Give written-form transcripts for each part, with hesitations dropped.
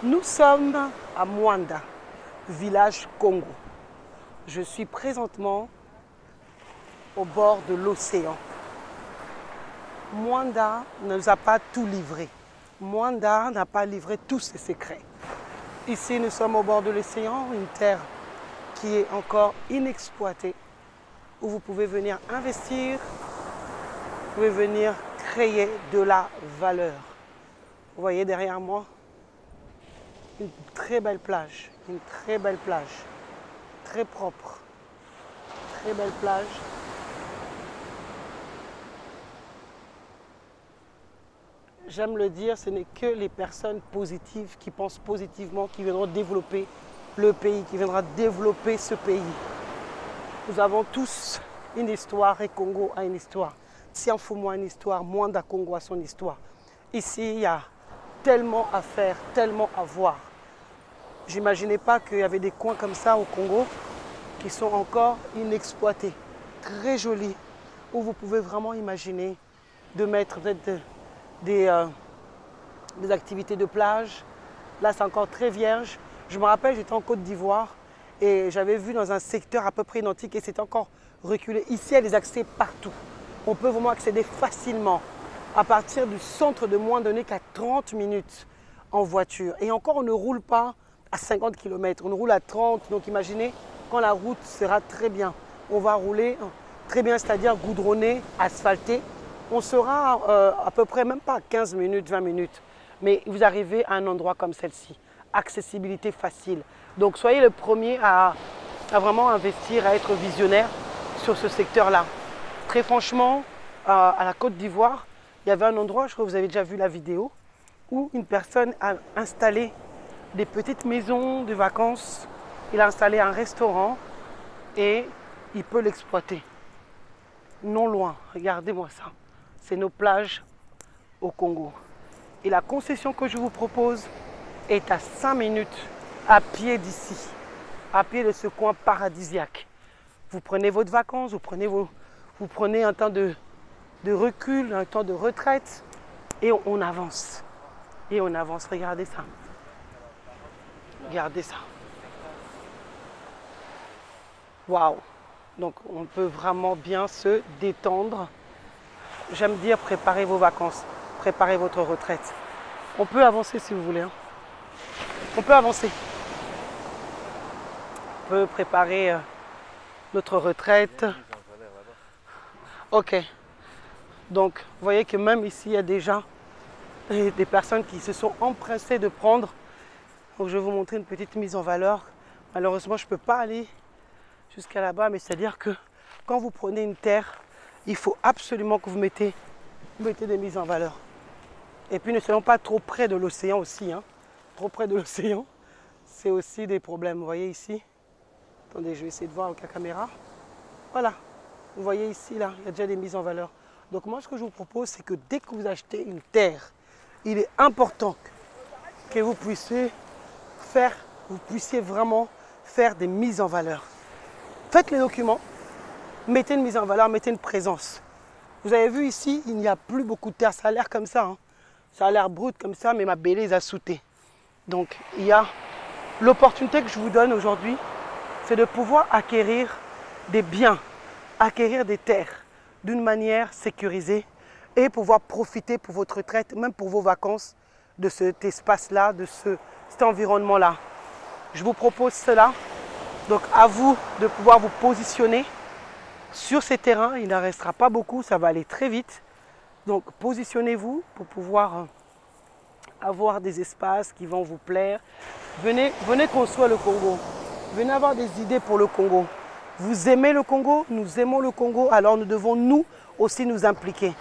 Nous sommes à Mwanda, village Congo. Je suis présentement au bord de l'océan. Mwanda ne nous a pas tout livré. Mwanda n'a pas livré tous ses secrets. Ici, nous sommes au bord de l'océan, une terre qui est encore inexploitée, où vous pouvez venir investir, vous pouvez venir créer de la valeur. Vous voyez derrière moi une très belle plage, très propre, très belle plage. J'aime le dire, ce n'est que les personnes positives qui pensent positivement qui viendront développer le pays, qui viendra développer ce pays. Nous avons tous une histoire et Congo a une histoire. Sianfoumo a une histoire, Mwanda Congo a son histoire. Ici, il y a tellement à faire, tellement à voir. J'imaginais pas qu'il y avait des coins comme ça au Congo qui sont encore inexploités, très jolis, où vous pouvez vraiment imaginer de mettre peut-être des activités de plage. Là, c'est encore très vierge. Je me rappelle, j'étais en Côte d'Ivoire et j'avais vu dans un secteur à peu près identique et c'est encore reculé. Ici, il y a des accès partout. On peut vraiment accéder facilement à partir du centre de Mwanda, donné qu'à 30 minutes en voiture. Et encore, on ne roule pas à 50 km, on roule à 30. Donc imaginez, quand la route sera très bien, on va rouler très bien, c'est-à-dire goudronné, asphalté. On sera à peu près, même pas 15 minutes, 20 minutes. Mais vous arrivez à un endroit comme celle-ci. Accessibilité facile. Donc soyez le premier à vraiment investir, à être visionnaire sur ce secteur-là. Très franchement, à la Côte d'Ivoire, il y avait un endroit, je crois que vous avez déjà vu la vidéo, où une personne a installé des petites maisons de vacances. Il a installé un restaurant et il peut l'exploiter. Non loin, regardez-moi ça. C'est nos plages au Congo. Et la concession que je vous propose est à 5 minutes à pied d'ici, à pied de ce coin paradisiaque. Vous prenez votre vacances, vous prenez un temps de recul, un temps de retraite et on avance. Et on avance, regardez ça. Regardez ça. Waouh! Donc on peut vraiment bien se détendre. J'aime dire préparez vos vacances, préparez votre retraite. On peut avancer si vous voulez. Hein. On peut avancer. On peut préparer notre retraite. Ok. Donc vous voyez que même ici il y a déjà des personnes qui se sont empressées de prendre. Donc je vais vous montrer une petite mise en valeur. Malheureusement je ne peux pas aller jusqu'à là-bas, mais c'est-à-dire que quand vous prenez une terre, il faut absolument que vous mettez des mises en valeur. Et puis ne soyons pas trop près de l'océan aussi. Hein. Trop près de l'océan, c'est aussi des problèmes. Vous voyez ici, attendez, je vais essayer de voir avec la caméra. Voilà, vous voyez ici, là, il y a déjà des mises en valeur. Donc moi, ce que je vous propose, c'est que dès que vous achetez une terre, il est important que vous puissiez vraiment faire des mises en valeur. Faites les documents, mettez une mise en valeur, mettez une présence. Vous avez vu ici, il n'y a plus beaucoup de terre. Ça a l'air comme ça. Hein. Ça a l'air brut comme ça, mais ma bêlise a sauté. Donc, il y a l'opportunité que je vous donne aujourd'hui, c'est de pouvoir acquérir des biens, acquérir des terres d'une manière sécurisée et pouvoir profiter pour votre retraite, même pour vos vacances, de cet espace-là, de cet environnement-là. Je vous propose cela. Donc, à vous de pouvoir vous positionner sur ces terrains. Il n'en restera pas beaucoup, ça va aller très vite. Donc, positionnez-vous pour pouvoir avoir des espaces qui vont vous plaire. Venez construire le Congo. Venez avoir des idées pour le Congo. Vous aimez le Congo, nous aimons le Congo, alors nous devons nous aussi nous impliquer.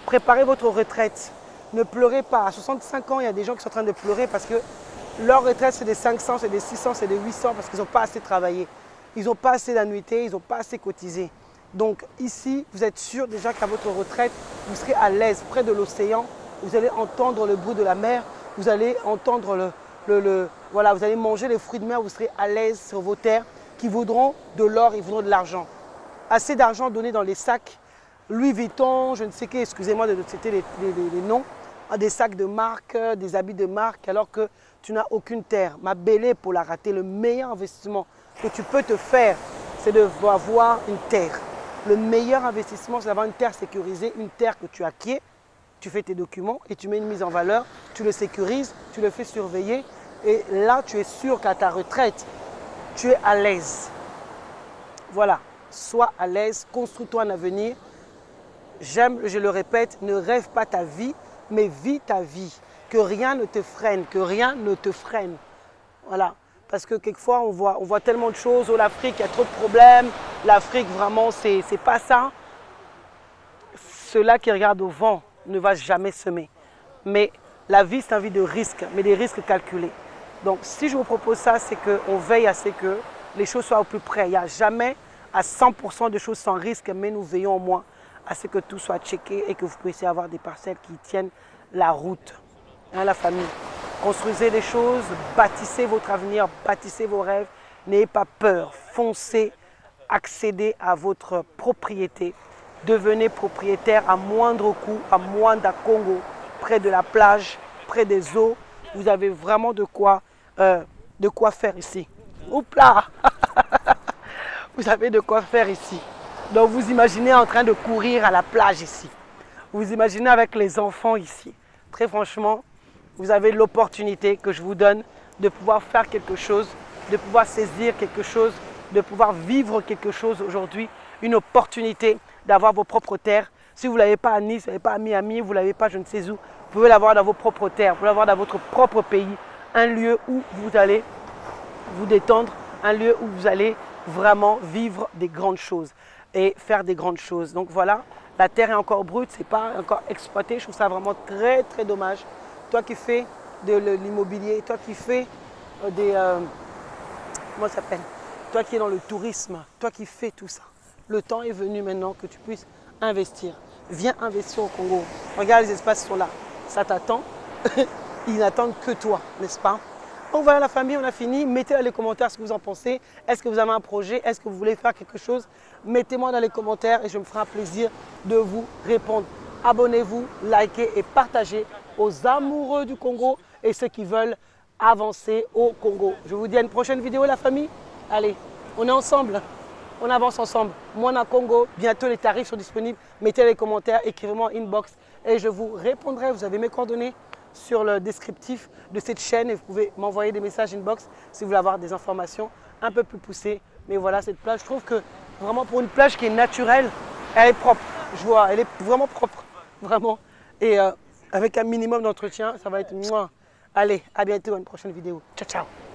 Préparez votre retraite. Ne pleurez pas. À 65 ans, il y a des gens qui sont en train de pleurer parce que leur retraite, c'est des 500, c'est des 600, c'est des 800 parce qu'ils n'ont pas assez travaillé. Ils n'ont pas assez d'annuités, ils n'ont pas assez cotisé. Donc ici, vous êtes sûr déjà qu'à votre retraite, vous serez à l'aise, près de l'océan. Vous allez entendre le bruit de la mer, vous allez entendre voilà, vous allez manger les fruits de mer, vous serez à l'aise sur vos terres qui vaudront de l'or et vaudront de l'argent. Assez d'argent donné dans les sacs, Louis Vuitton, je ne sais quoi, excusez-moi de citer les noms, des sacs de marque, des habits de marque, alors que tu n'as aucune terre. Ma belle, pour la rater, le meilleur investissement que tu peux te faire, c'est d'avoir une terre. Le meilleur investissement, c'est d'avoir une terre sécurisée, une terre que tu acquiers. Tu fais tes documents et tu mets une mise en valeur, tu le sécurises, tu le fais surveiller. Et là, tu es sûr qu'à ta retraite, tu es à l'aise. Voilà, sois à l'aise, construis-toi un avenir. J'aime, je le répète, ne rêve pas ta vie, mais vis ta vie. Que rien ne te freine, que rien ne te freine. Voilà, parce que quelquefois, on voit tellement de choses. Oh, l'Afrique, il y a trop de problèmes. L'Afrique, vraiment, c'est pas ça. Ceux-là qui regardent au vent ne va jamais semer. Mais la vie, c'est une vie de risques, mais des risques calculés. Donc, si je vous propose ça, c'est qu'on veille à ce que les choses soient au plus près. Il n'y a jamais à 100% de choses sans risque, mais nous veillons au moins à ce que tout soit checké et que vous puissiez avoir des parcelles qui tiennent la route. Hein, la famille. Construisez les choses, bâtissez votre avenir, bâtissez vos rêves. N'ayez pas peur, foncez, accédez à votre propriété. Devenez propriétaire à moindre coût, à moindre Congo, près de la plage, près des eaux. Vous avez vraiment de quoi faire ici. Oups là. Vous avez de quoi faire ici. Donc vous imaginez en train de courir à la plage ici. Vous imaginez avec les enfants ici. Très franchement, vous avez l'opportunité que je vous donne de pouvoir faire quelque chose, de pouvoir saisir quelque chose, de pouvoir vivre quelque chose aujourd'hui. Une opportunité d'avoir vos propres terres. Si vous ne l'avez pas à Nice, vous ne l'avez pas à Miami, vous ne l'avez pas je ne sais où, vous pouvez l'avoir dans vos propres terres, vous pouvez l'avoir dans votre propre pays. Un lieu où vous allez vous détendre, un lieu où vous allez vraiment vivre des grandes choses et faire des grandes choses. Donc voilà, la terre est encore brute, ce n'est pas encore exploité. Je trouve ça vraiment très très dommage. Toi qui fais de l'immobilier, toi qui fais comment ça s'appelle? Toi qui es dans le tourisme, toi qui fais tout ça. Le temps est venu maintenant que tu puisses investir. Viens investir au Congo. Regarde, les espaces sont là. Ça t'attend. Ils n'attendent que toi, n'est-ce pas? Donc voilà la famille, on a fini. Mettez dans les commentaires ce que vous en pensez. Est-ce que vous avez un projet? Est-ce que vous voulez faire quelque chose? Mettez-moi dans les commentaires et je me ferai un plaisir de vous répondre. Abonnez-vous, likez et partagez aux amoureux du Congo et ceux qui veulent avancer au Congo. Je vous dis à une prochaine vidéo la famille. Allez, on est ensemble. On avance ensemble. Moi, Congo, bientôt les tarifs sont disponibles. Mettez les commentaires, écrivez-moi en inbox et je vous répondrai. Vous avez mes coordonnées sur le descriptif de cette chaîne et vous pouvez m'envoyer des messages inbox si vous voulez avoir des informations un peu plus poussées. Mais voilà, cette plage, je trouve que vraiment pour une plage qui est naturelle, elle est propre. Je vois, elle est vraiment propre, vraiment. Et avec un minimum d'entretien, ça va être mouah. Allez, à bientôt dans une prochaine vidéo. Ciao, ciao.